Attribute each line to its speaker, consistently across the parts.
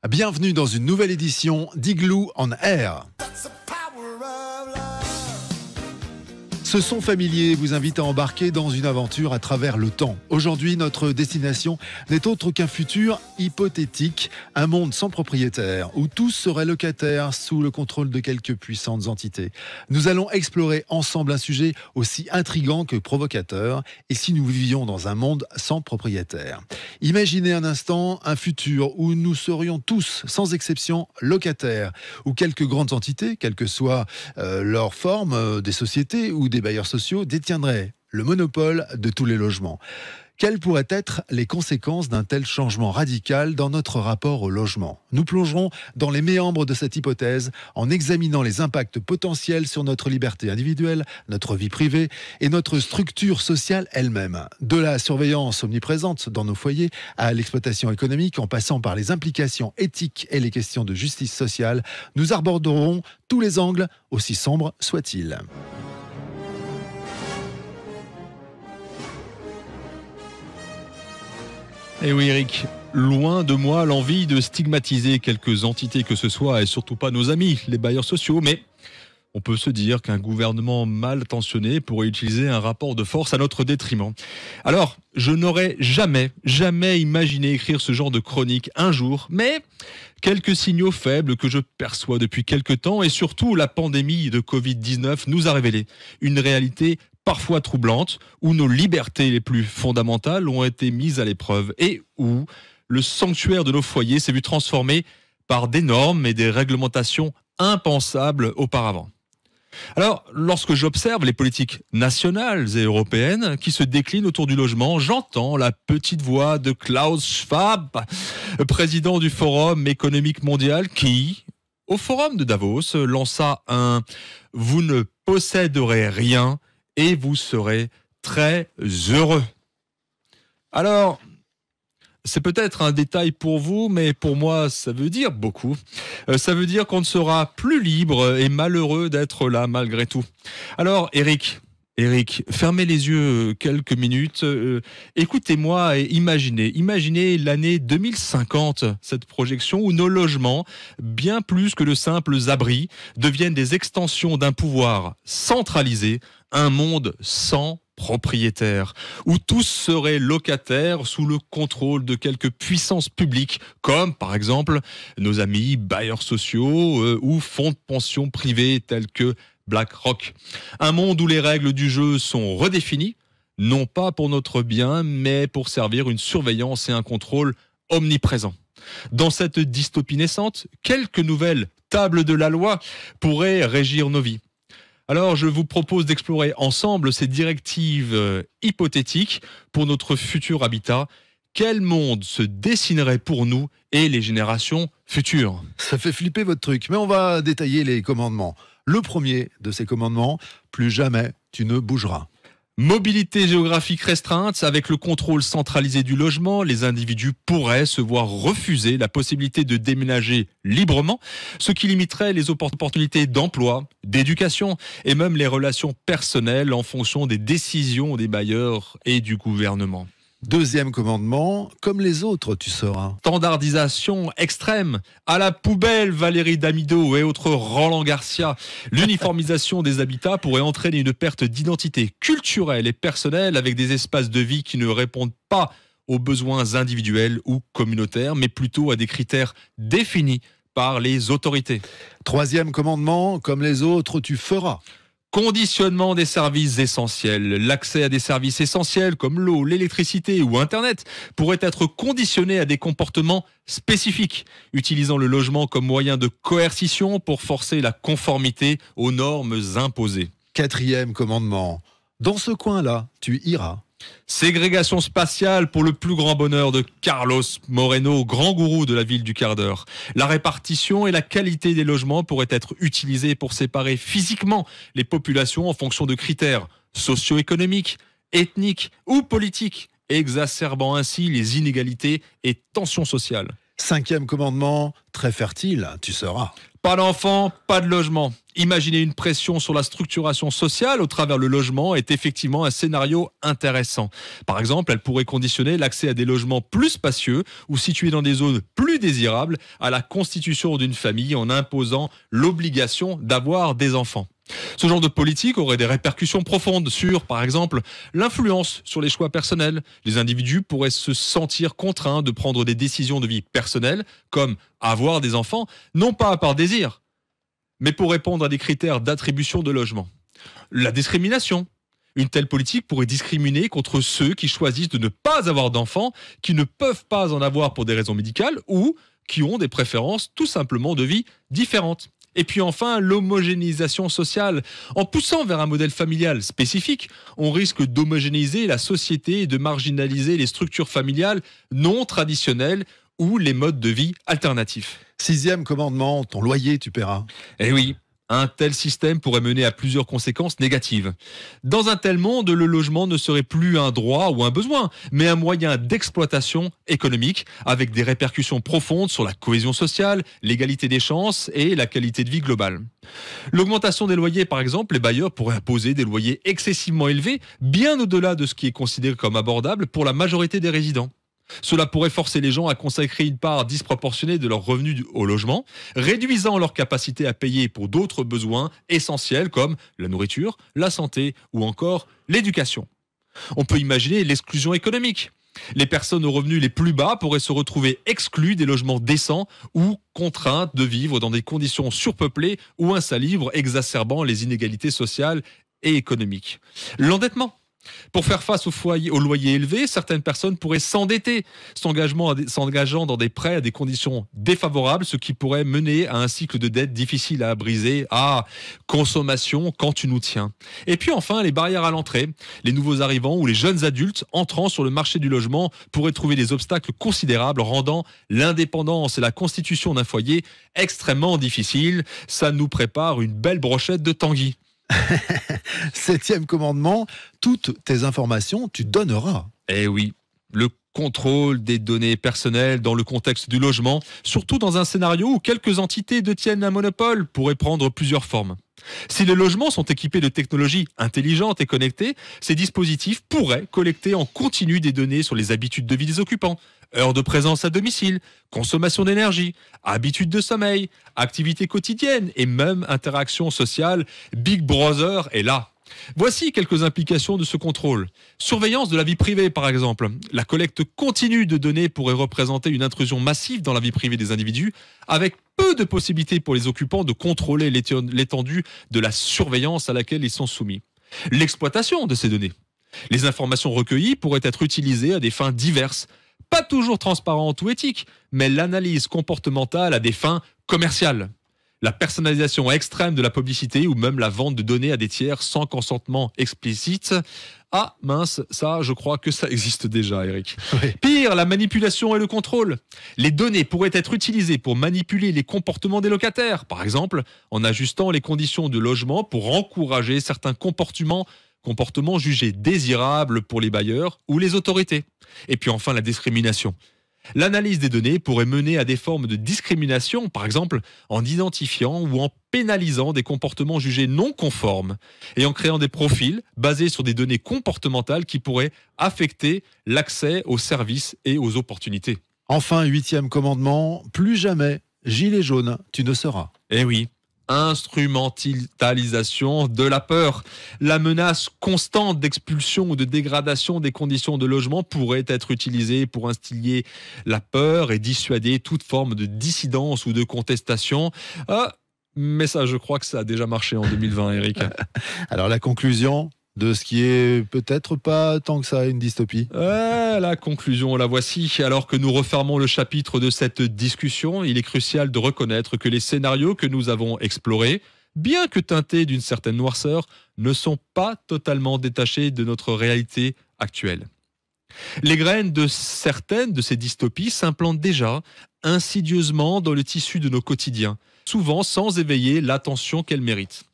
Speaker 1: Bienvenue dans une nouvelle édition d'Igloo on Air. Ce son familier vous invite à embarquer dans une aventure à travers le temps. Aujourd'hui, notre destination n'est autre qu'un futur hypothétique, un monde sans propriétaire, où tous seraient locataires sous le contrôle de quelques puissantes entités. Nous allons explorer ensemble un sujet aussi intrigant que provocateur, et si nous vivions dans un monde sans propriétaire. Imaginez un instant un futur où nous serions tous, sans exception, locataires, où quelques grandes entités, quelle que soit leur forme, des sociétés ou des bailleurs sociaux, détiendraient le monopole de tous les logements. Quelles pourraient être les conséquences d'un tel changement radical dans notre rapport au logement ? Nous plongerons dans les méandres de cette hypothèse en examinant les impacts potentiels sur notre liberté individuelle, notre vie privée et notre structure sociale elle-même. De la surveillance omniprésente dans nos foyers à l'exploitation économique, en passant par les implications éthiques et les questions de justice sociale, nous aborderons tous les angles, aussi sombres soient-ils.
Speaker 2: Eh oui Eric, loin de moi l'envie de stigmatiser quelques entités que ce soit, et surtout pas nos amis, les bailleurs sociaux, mais on peut se dire qu'un gouvernement mal intentionné pourrait utiliser un rapport de force à notre détriment. Alors, je n'aurais jamais imaginé écrire ce genre de chronique un jour, mais quelques signaux faibles que je perçois depuis quelque temps, et surtout la pandémie de Covid-19 nous a révélé une réalité parfois troublante, où nos libertés les plus fondamentales ont été mises à l'épreuve et où le sanctuaire de nos foyers s'est vu transformé par des normes et des réglementations impensables auparavant. Alors, lorsque j'observe les politiques nationales et européennes qui se déclinent autour du logement, j'entends la petite voix de Klaus Schwab, président du Forum économique mondial, qui, au Forum de Davos, lança un « Vous ne posséderez rien » et vous serez très heureux. Alors, c'est peut-être un détail pour vous, mais pour moi, ça veut dire beaucoup. Ça veut dire qu'on ne sera plus libre et malheureux d'être là malgré tout. Alors, Eric, fermez les yeux quelques minutes, écoutez-moi et imaginez l'année 2050, cette projection où nos logements, bien plus que de simples abris, deviennent des extensions d'un pouvoir centralisé, un monde sans propriétaires, où tous seraient locataires sous le contrôle de quelques puissances publiques, comme par exemple nos amis bailleurs sociaux ou fonds de pension privés tels que BlackRock. Un monde où les règles du jeu sont redéfinies, non pas pour notre bien, mais pour servir une surveillance et un contrôle omniprésents. Dans cette dystopie naissante, quelques nouvelles tables de la loi pourraient régir nos vies. Alors, je vous propose d'explorer ensemble ces directives hypothétiques pour notre futur habitat. Quel monde se dessinerait pour nous et les générations futures ?
Speaker 1: Ça fait flipper votre truc, mais on va détailler les commandements. Le premier de ces commandements, plus jamais tu ne bougeras.
Speaker 2: Mobilité géographique restreinte, avec le contrôle centralisé du logement, les individus pourraient se voir refuser la possibilité de déménager librement, ce qui limiterait les opportunités d'emploi, d'éducation et même les relations personnelles en fonction des décisions des bailleurs et du gouvernement.
Speaker 1: Deuxième commandement, comme les autres, tu seras.
Speaker 2: Standardisation extrême, à la poubelle Valérie Damido et autres Roland Garcia. L'uniformisation des habitats pourrait entraîner une perte d'identité culturelle et personnelle avec des espaces de vie qui ne répondent pas aux besoins individuels ou communautaires, mais plutôt à des critères définis par les autorités.
Speaker 1: Troisième commandement, comme les autres, tu feras.
Speaker 2: Conditionnement des services essentiels. L'accès à des services essentiels comme l'eau, l'électricité ou Internet pourrait être conditionné à des comportements spécifiques, utilisant le logement comme moyen de coercition pour forcer la conformité aux normes imposées.
Speaker 1: Quatrième commandement, dans ce coin-là, tu iras.
Speaker 2: Ségrégation spatiale pour le plus grand bonheur de Carlos Moreno, grand gourou de la ville du quart d'heure. La répartition et la qualité des logements pourraient être utilisées pour séparer physiquement les populations en fonction de critères socio-économiques, ethniques ou politiques, exacerbant ainsi les inégalités et tensions sociales.
Speaker 1: Cinquième commandement, très fertile, tu seras.
Speaker 2: Pas d'enfants, pas de logement. Imaginer une pression sur la structuration sociale au travers le logement est effectivement un scénario intéressant. Par exemple, elle pourrait conditionner l'accès à des logements plus spacieux ou situés dans des zones plus désirables à la constitution d'une famille en imposant l'obligation d'avoir des enfants. Ce genre de politique aurait des répercussions profondes sur, par exemple, l'influence sur les choix personnels. Les individus pourraient se sentir contraints de prendre des décisions de vie personnelle, comme avoir des enfants, non pas par désir, mais pour répondre à des critères d'attribution de logement. La discrimination. Une telle politique pourrait discriminer contre ceux qui choisissent de ne pas avoir d'enfants, qui ne peuvent pas en avoir pour des raisons médicales ou qui ont des préférences tout simplement de vie différentes. Et puis enfin, l'homogénéisation sociale. En poussant vers un modèle familial spécifique, on risque d'homogénéiser la société et de marginaliser les structures familiales non traditionnelles ou les modes de vie alternatifs.
Speaker 1: 6e commandement, ton loyer, tu paieras.
Speaker 2: Eh oui, un tel système pourrait mener à plusieurs conséquences négatives. Dans un tel monde, le logement ne serait plus un droit ou un besoin, mais un moyen d'exploitation économique avec des répercussions profondes sur la cohésion sociale, l'égalité des chances et la qualité de vie globale. L'augmentation des loyers, par exemple, les bailleurs pourraient imposer des loyers excessivement élevés, bien au-delà de ce qui est considéré comme abordable pour la majorité des résidents. Cela pourrait forcer les gens à consacrer une part disproportionnée de leurs revenus au logement, réduisant leur capacité à payer pour d'autres besoins essentiels comme la nourriture, la santé ou encore l'éducation. On peut imaginer l'exclusion économique. Les personnes aux revenus les plus bas pourraient se retrouver exclues des logements décents ou contraintes de vivre dans des conditions surpeuplées ou insalubres, exacerbant les inégalités sociales et économiques. L'endettement. Pour faire face au loyer élevé, certaines personnes pourraient s'endetter, s'engageant dans des prêts à des conditions défavorables, ce qui pourrait mener à un cycle de dette difficile à briser. Ah, consommation quand tu nous tiens. Et puis enfin, les barrières à l'entrée. Les nouveaux arrivants ou les jeunes adultes entrant sur le marché du logement pourraient trouver des obstacles considérables, rendant l'indépendance et la constitution d'un foyer extrêmement difficiles. Ça nous prépare une belle brochette de Tanguy.
Speaker 1: 7e commandement, toutes tes informations, tu donneras.
Speaker 2: Eh oui, le contrôle des données personnelles dans le contexte du logement, surtout dans un scénario où quelques entités détiennent un monopole, pourrait prendre plusieurs formes. Si les logements sont équipés de technologies intelligentes et connectées, ces dispositifs pourraient collecter en continu des données sur les habitudes de vie des occupants, heures de présence à domicile, consommation d'énergie, habitudes de sommeil, activités quotidiennes et même interactions sociales. Big Brother est là. Voici quelques implications de ce contrôle. Surveillance de la vie privée, par exemple. La collecte continue de données pourrait représenter une intrusion massive dans la vie privée des individus, avec peu de possibilités pour les occupants de contrôler l'étendue de la surveillance à laquelle ils sont soumis. L'exploitation de ces données. Les informations recueillies pourraient être utilisées à des fins diverses, pas toujours transparentes ou éthiques, mais l'analyse comportementale à des fins commerciales. La personnalisation extrême de la publicité ou même la vente de données à des tiers sans consentement explicite. Ah mince, ça je crois que ça existe déjà, Eric.
Speaker 1: Oui.
Speaker 2: Pire, la manipulation et le contrôle. Les données pourraient être utilisées pour manipuler les comportements des locataires, par exemple en ajustant les conditions de logement pour encourager certains comportements jugés désirables pour les bailleurs ou les autorités. Et puis enfin la discrimination. L'analyse des données pourrait mener à des formes de discrimination, par exemple en identifiant ou en pénalisant des comportements jugés non conformes et en créant des profils basés sur des données comportementales qui pourraient affecter l'accès aux services et aux opportunités.
Speaker 1: Enfin, 8e commandement, plus jamais gilet jaune, tu ne seras.
Speaker 2: Eh oui. Instrumentalisation de la peur. La menace constante d'expulsion ou de dégradation des conditions de logement pourrait être utilisée pour instiller la peur et dissuader toute forme de dissidence ou de contestation. Mais ça, je crois que ça a déjà marché en 2020, Eric.
Speaker 1: Alors la conclusion de ce qui est peut-être pas tant que ça une dystopie.
Speaker 2: La conclusion, la voici. Alors que nous refermons le chapitre de cette discussion, il est crucial de reconnaître que les scénarios que nous avons explorés, bien que teintés d'une certaine noirceur, ne sont pas totalement détachés de notre réalité actuelle. Les graines de certaines de ces dystopies s'implantent déjà, insidieusement dans le tissu de nos quotidiens, souvent sans éveiller l'attention qu'elle mérite.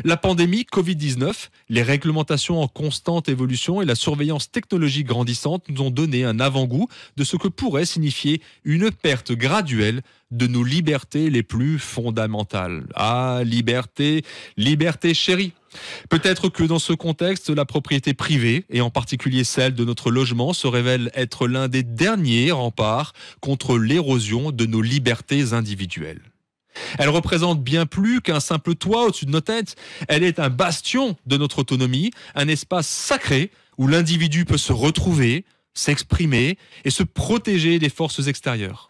Speaker 2: La pandémie Covid-19, les réglementations en constante évolution et la surveillance technologique grandissante nous ont donné un avant-goût de ce que pourrait signifier une perte graduelle de nos libertés les plus fondamentales. Ah, liberté, liberté chérie. Peut-être que dans ce contexte, la propriété privée, et en particulier celle de notre logement, se révèle être l'un des derniers remparts contre l'érosion de nos libertés individuelles. Elle représente bien plus qu'un simple toit au-dessus de nos têtes. Elle est un bastion de notre autonomie, un espace sacré où l'individu peut se retrouver, s'exprimer et se protéger des forces extérieures.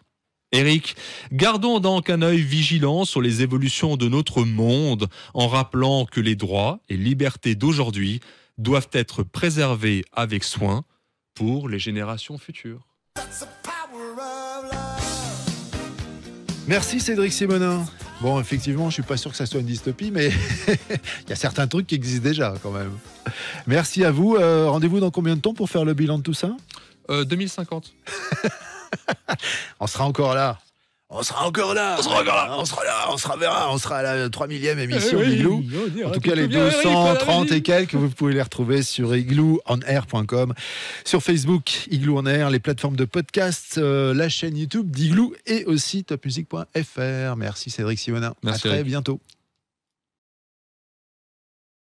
Speaker 2: Eric, gardons donc un œil vigilant sur les évolutions de notre monde en rappelant que les droits et libertés d'aujourd'hui doivent être préservés avec soin pour les générations futures.
Speaker 1: Merci Cédric Simonin. Bon, effectivement, je suis pas sûr que ça soit une dystopie, mais il y a certains trucs qui existent déjà quand même. Merci à vous. Rendez-vous dans combien de temps pour faire le bilan de tout ça ?
Speaker 2: 2050.
Speaker 1: On sera encore là. On sera encore là.
Speaker 2: On sera encore là.
Speaker 1: On sera là. On sera à la 3000e émission
Speaker 2: oui,
Speaker 1: d'Igloo.
Speaker 2: oui,
Speaker 1: En tout cas, les 230 et quelques, vous pouvez les retrouver sur igloonair.com, sur Facebook, Igloo on Air, les plateformes de podcast, la chaîne YouTube d'Igloo et aussi topmusic.fr. Merci Cédric Simonin.
Speaker 2: Merci,
Speaker 1: à très
Speaker 2: Eric.
Speaker 1: bientôt.